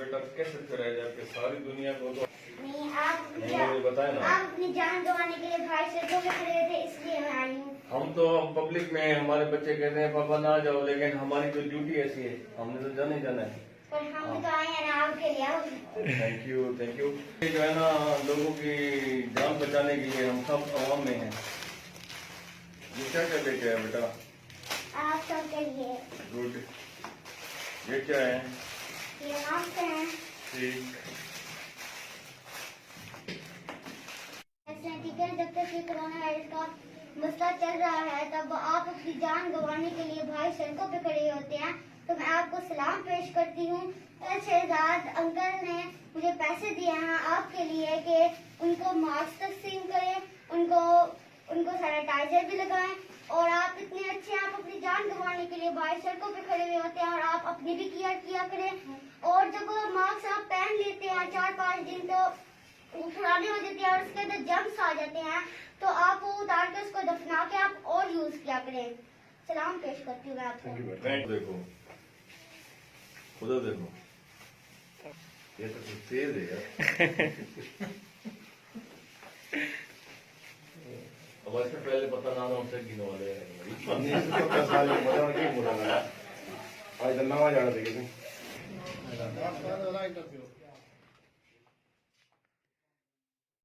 बेटा कैसे कराया जाए कि सारी दुनिया को तो नहीं, आप मुझे बताया ना। आप अपनी जान गंवाने के लिए भाई सड़कों पे खड़े थे, इसलिए मैं आई हूँ। हम तो पब्लिक में हमारे बच्चे कहते हैं पापा ना जाओ, लेकिन हमारी तो ड्यूटी ऐसी है, हमने तो जाना ही जाना है। पर हम भी तो आए हैं ना आपके लिए। Thank you thank you. ये जो है ना लोगों की जान बचाने के लिए हम सब आवाम में हैं। ये क्या क्या लेके आया बेटा? आप सबके लिए गुड। ये क्या है? ये मास्क है। ठीक। ठीक है, जब तक ये कोरोना वायरस का मसला चल रहा है तब आप अपनी जान गंवाने के लिए भाई सड़कों पे खड़े होते हैं, तो मैं आपको सलाम पेश करती हूँ। शहजाद अंकल ने मुझे पैसे दिए हैं आपके लिए कि उनको मास्क तकसीम करें, उनको सैनिटाइजर भी लगाएं। और आप इतने अच्छे हैं, आप अपनी जान गंवाने के लिए भाई सड़कों पे खड़े हुए होते हैं और आप अपनी भी केयर किया करें। और जब वो मास्क आप पहन लेते हैं 4-5 दिन तो पुराने हो जाते हैं और उसके अंदर जम्स आ जाते हैं, तो आप वो उतार के उसको दफना के आप और यूज किया करें। सलाम पेश करती हूँ मैं आपको। देखो खुदा देखो, ये तो कुछ तेज है यार। अब इससे पहले पता ना ना उनसे गिनो वाले आज नवा जाना चाहिए